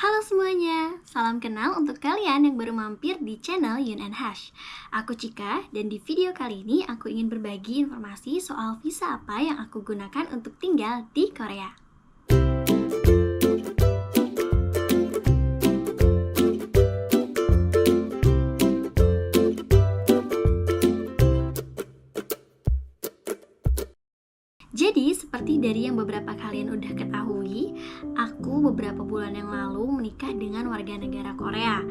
Halo semuanya, salam kenal untuk kalian yang baru mampir di channel Yun and Hash. Aku Cika, dan di video kali ini aku ingin berbagi informasi soal visa apa yang aku gunakan untuk tinggal di Korea. Jadi, seperti dari yang beberapa kalian udah ketahui, aku beberapa bulan yang lalu menikah dengan warga negara Korea.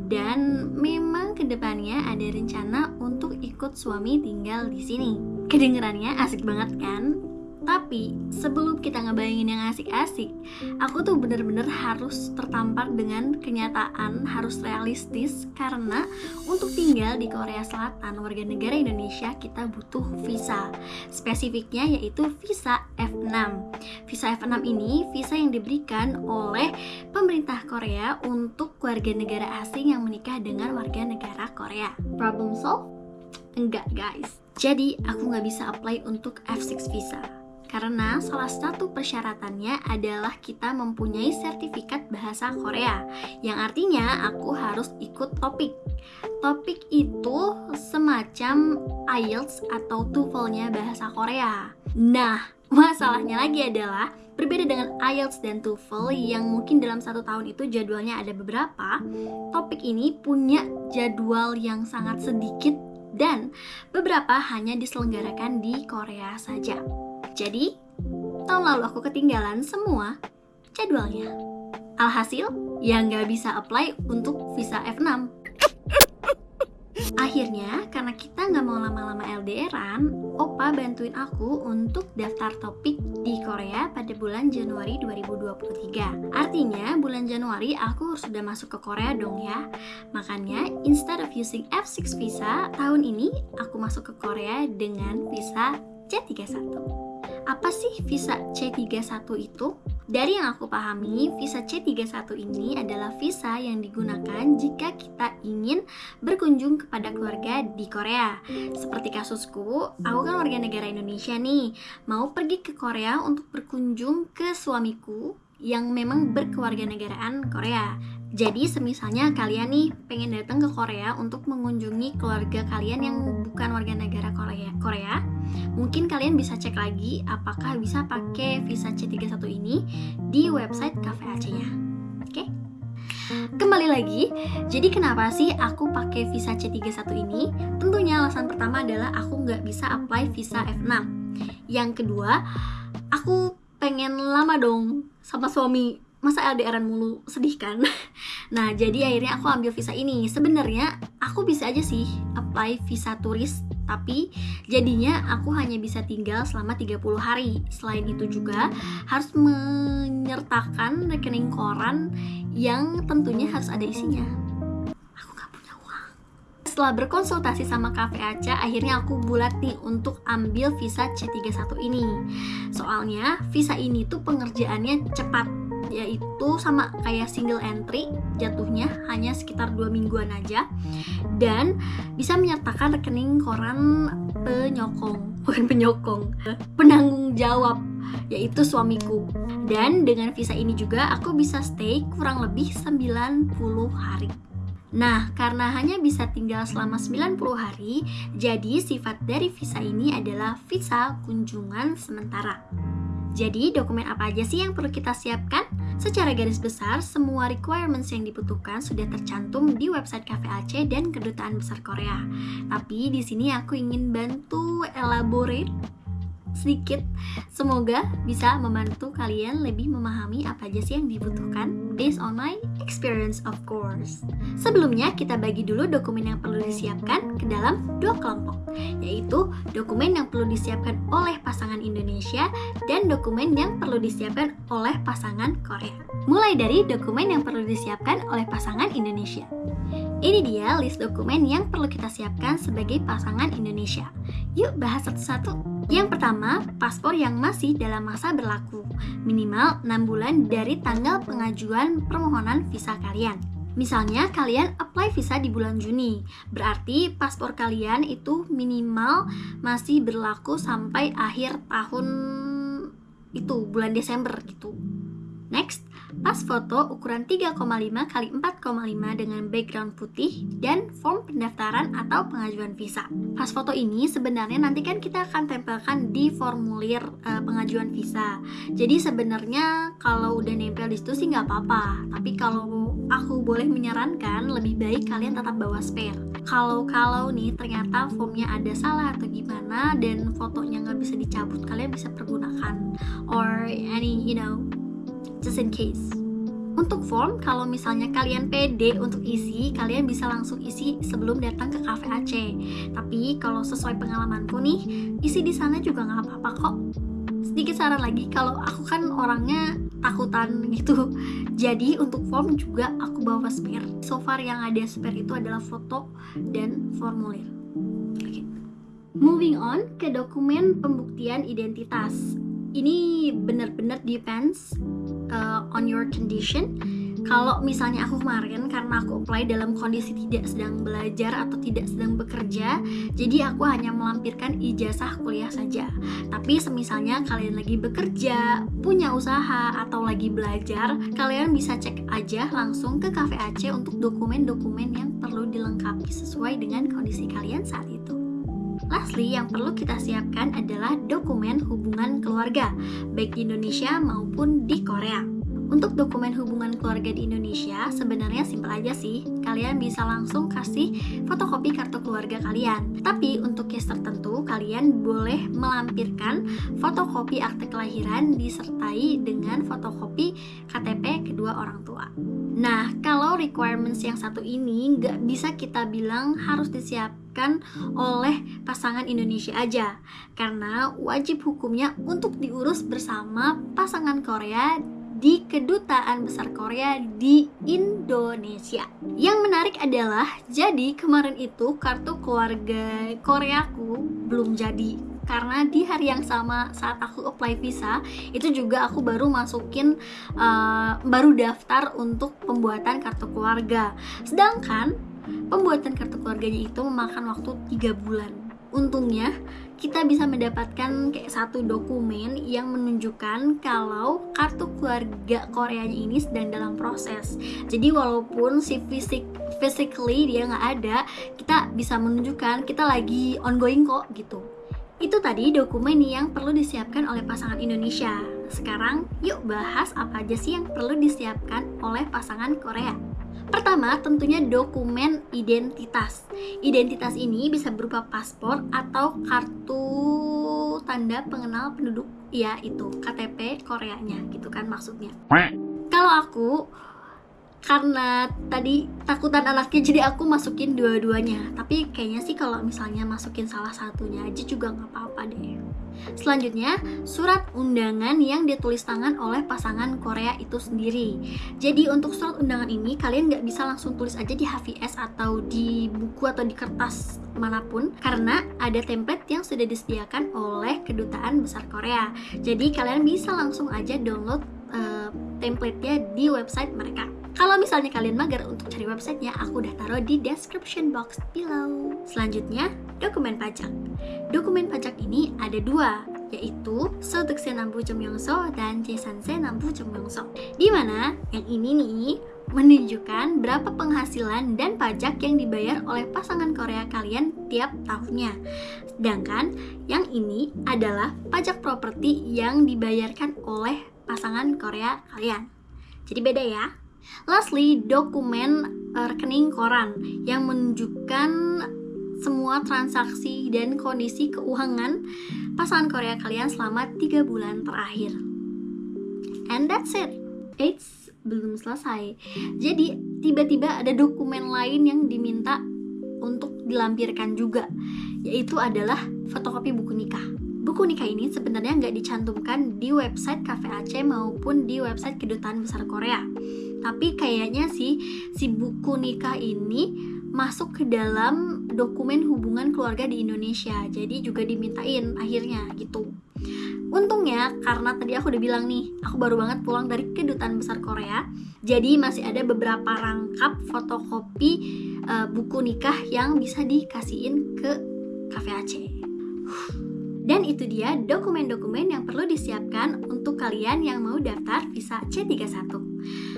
Dan memang kedepannya ada rencana untuk ikut suami tinggal di sini. Kedengerannya asik banget kan? Tapi sebelum kita ngebayangin yang asik-asik, aku tuh bener-bener harus tertampar dengan kenyataan, harus realistis. Karena untuk tinggal di Korea Selatan, warga negara Indonesia, kita butuh visa. Spesifiknya yaitu visa F6. Visa F6 ini visa yang diberikan oleh pemerintah Korea untuk warga negara asing yang menikah dengan warga negara Korea. Problem solved? Enggak guys. Jadi aku nggak bisa apply untuk F6 visa. Karena salah satu persyaratannya adalah kita mempunyai sertifikat bahasa Korea, yang artinya aku harus ikut TOPIK. TOPIK itu semacam IELTS atau TOEFL-nya bahasa Korea. Nah, masalahnya lagi adalah berbeda dengan IELTS dan TOEFL yang mungkin dalam 1 tahun itu jadwalnya ada beberapa, TOPIK ini punya jadwal yang sangat sedikit dan beberapa hanya diselenggarakan di Korea saja. Jadi, tahun lalu aku ketinggalan semua jadwalnya. Alhasil, ya nggak bisa apply untuk visa F6. Akhirnya, karena kita nggak mau lama-lama LDRan, Opa bantuin aku untuk daftar TOPIK di Korea pada bulan Januari 2023. Artinya, bulan Januari aku sudah masuk ke Korea dong ya. Makanya, instead of using F6 visa, tahun ini aku masuk ke Korea dengan visa C31. Apa sih visa C31 itu? Dari yang aku pahami, visa C31 ini adalah visa yang digunakan jika kita ingin berkunjung kepada keluarga di Korea. Seperti kasusku, aku kan warga negara Indonesia nih, mau pergi ke Korea untuk berkunjung ke suamiku yang memang berkewarganegaraan Korea. Jadi semisalnya kalian nih pengen datang ke Korea untuk mengunjungi keluarga kalian yang bukan warga negara Korea, mungkin kalian bisa cek lagi apakah bisa pakai visa C31 ini di website Cafe Aceh-nya. Oke? Kembali lagi, jadi kenapa sih aku pakai visa C31 ini? Tentunya alasan pertama adalah aku nggak bisa apply visa F6. Yang kedua, aku pengen lama dong sama suami. Masa LDRan mulu, sedih kan? Nah, jadi akhirnya aku ambil visa ini. Sebenarnya aku bisa aja sih apply visa turis, tapi jadinya aku hanya bisa tinggal selama 30 hari. Selain itu juga harus menyertakan rekening koran yang tentunya harus ada isinya. Aku gak punya uang. Setelah berkonsultasi sama Cafe Aceh, akhirnya aku bulat nih untuk ambil visa C31 ini. Soalnya visa ini tuh pengerjaannya cepat, yaitu sama kayak single entry, jatuhnya hanya sekitar 2 mingguan aja, dan bisa menyertakan rekening koran penanggung jawab, yaitu suamiku. Dan dengan visa ini juga aku bisa stay kurang lebih 90 hari. Nah, karena hanya bisa tinggal selama 90 hari, jadi sifat dari visa ini adalah visa kunjungan sementara. Jadi, dokumen apa aja sih yang perlu kita siapkan? Secara garis besar, semua requirements yang dibutuhkan sudah tercantum di website Cafe Aceh dan Kedutaan Besar Korea. Tapi di sini aku ingin bantu elaborate sedikit. Semoga bisa membantu kalian lebih memahami apa aja sih yang dibutuhkan based on my experience of course. Sebelumnya kita bagi dulu dokumen yang perlu disiapkan ke dalam 2 kelompok, yaitu dokumen yang perlu disiapkan oleh pasangan Indonesia dan dokumen yang perlu disiapkan oleh pasangan Korea. Mulai dari dokumen yang perlu disiapkan oleh pasangan Indonesia. Ini dia list dokumen yang perlu kita siapkan sebagai pasangan Indonesia. Yuk bahas satu-satu. Yang pertama, paspor yang masih dalam masa berlaku, minimal 6 bulan dari tanggal pengajuan permohonan visa kalian. Misalnya kalian apply visa di bulan Juni, berarti paspor kalian itu minimal masih berlaku sampai akhir tahun itu, bulan Desember gitu. Next, pas foto ukuran 3,5 x 4,5 dengan background putih, dan form pendaftaran atau pengajuan visa. Pas foto ini sebenarnya nanti kan kita akan tempelkan di formulir pengajuan visa. Jadi sebenarnya kalau udah nempel di situ sih nggak apa-apa. Tapi kalau aku boleh menyarankan, lebih baik kalian tetap bawa spare. Kalau nih ternyata formnya ada salah atau gimana dan fotonya nggak bisa dicabut, kalian bisa pergunakan or any just in case. Untuk form, kalau misalnya kalian pede untuk isi, kalian bisa langsung isi sebelum datang ke Cafe Aceh. Tapi kalau sesuai pengalamanku nih, isi di sana juga nggak apa-apa kok. Sedikit saran lagi, kalau aku kan orangnya takutan gitu, jadi untuk form juga aku bawa spare. So far yang ada spare itu adalah foto dan formulir. Okay. Moving on ke dokumen pembuktian identitas. Ini benar-benar depends on your condition. Kalau misalnya aku kemarin, karena aku apply dalam kondisi tidak sedang belajar atau tidak sedang bekerja, jadi aku hanya melampirkan ijazah kuliah saja. Tapi semisalnya kalian lagi bekerja, punya usaha, atau lagi belajar, kalian bisa cek aja langsung ke Cafe Aceh untuk dokumen-dokumen yang perlu dilengkapi sesuai dengan kondisi kalian saat itu. Lastly, yang perlu kita siapkan adalah dokumen hubungan keluarga, baik di Indonesia maupun di Korea. Untuk dokumen hubungan keluarga di Indonesia, sebenarnya simpel aja sih. Kalian bisa langsung kasih fotokopi kartu keluarga kalian. Tapi untuk case tertentu, kalian boleh melampirkan fotokopi akte kelahiran disertai dengan fotokopi KTP kedua orang tua. Nah, kalau requirements yang satu ini nggak bisa kita bilang harus disiapkan oleh pasangan Indonesia aja, karena wajib hukumnya untuk diurus bersama pasangan Korea di Kedutaan Besar Korea di Indonesia. Yang menarik adalah, jadi kemarin itu kartu keluarga Koreaku belum jadi, karena di hari yang sama saat aku apply visa, itu juga aku baru masukin baru daftar untuk pembuatan kartu keluarga. Sedangkan pembuatan kartu keluarganya itu memakan waktu 3 bulan. Untungnya kita bisa mendapatkan kayak satu dokumen yang menunjukkan kalau kartu keluarga Koreanya ini sedang dalam proses. Jadi walaupun si physically dia nggak ada, kita bisa menunjukkan kita lagi ongoing kok gitu. Itu tadi dokumen yang perlu disiapkan oleh pasangan Indonesia. Sekarang yuk bahas apa aja sih yang perlu disiapkan oleh pasangan Korea. Pertama, tentunya dokumen identitas. Identitas ini bisa berupa paspor atau kartu tanda pengenal penduduk, ya itu KTP Koreanya gitu kan maksudnya. Kalau aku, karena tadi takutan anaknya, jadi aku masukin dua-duanya. Tapi kayaknya sih kalau misalnya masukin salah satunya aja juga nggak apa-apa deh. Selanjutnya, surat undangan yang ditulis tangan oleh pasangan Korea itu sendiri. Jadi untuk surat undangan ini kalian nggak bisa langsung tulis aja di HVS atau di buku atau di kertas manapun, karena ada template yang sudah disediakan oleh Kedutaan Besar Korea. Jadi kalian bisa langsung aja download template-nya di website mereka. Kalau misalnya kalian mager untuk cari websitenya, aku udah taruh di description box below. Selanjutnya, dokumen pajak. Dokumen pajak ini ada 2, yaitu Sodukse Nambu Jomyongso dan Jesanse Nambu Jomyongso. Di mana yang ini nih menunjukkan berapa penghasilan dan pajak yang dibayar oleh pasangan Korea kalian tiap tahunnya. Sedangkan yang ini adalah pajak properti yang dibayarkan oleh pasangan Korea kalian. Jadi beda ya. Lastly, dokumen rekening koran yang menunjukkan semua transaksi dan kondisi keuangan pasangan Korea kalian selama 3 bulan terakhir. And that's it. It's belum selesai. Jadi tiba-tiba ada dokumen lain yang diminta untuk dilampirkan juga, yaitu adalah fotokopi buku nikah. Buku nikah ini sebenarnya nggak dicantumkan di website Cafe Aceh maupun di website Kedutaan Besar Korea. Tapi kayaknya si buku nikah ini masuk ke dalam dokumen hubungan keluarga di Indonesia. Jadi juga dimintain akhirnya gitu. Untungnya karena tadi aku udah bilang nih, aku baru banget pulang dari Kedutaan Besar Korea. Jadi masih ada beberapa rangkap fotokopi buku nikah yang bisa dikasihin ke Cafe Aceh. Dan itu dia dokumen-dokumen yang perlu disiapkan untuk kalian yang mau daftar visa C31.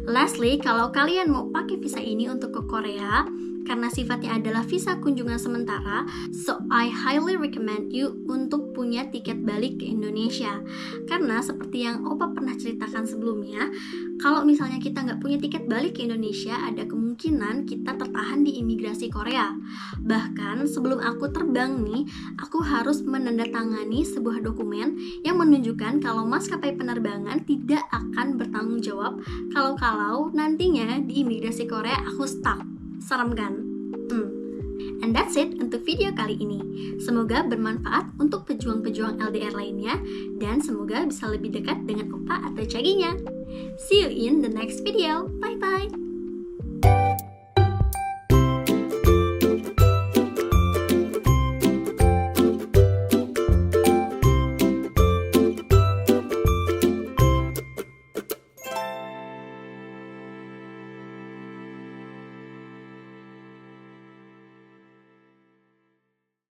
Lastly, kalau kalian mau pakai visa ini untuk ke Korea, karena sifatnya adalah visa kunjungan sementara, so I highly recommend you untuk punya tiket balik ke Indonesia. Karena seperti yang Opa pernah ceritakan sebelumnya, kalau misalnya kita nggak punya tiket balik ke Indonesia, ada kemungkinan kita tertahan di imigrasi Korea. Bahkan sebelum aku terbang nih, aku harus menandatangani sebuah dokumen yang menunjukkan kalau maskapai penerbangan tidak akan bertanggung jawab kalau nantinya di imigrasi Korea aku stuck. Serem kan? And that's it untuk video kali ini. Semoga bermanfaat untuk pejuang-pejuang LDR lainnya, dan semoga bisa lebih dekat dengan Opa atau Caginya. See you in the next video. Bye-bye.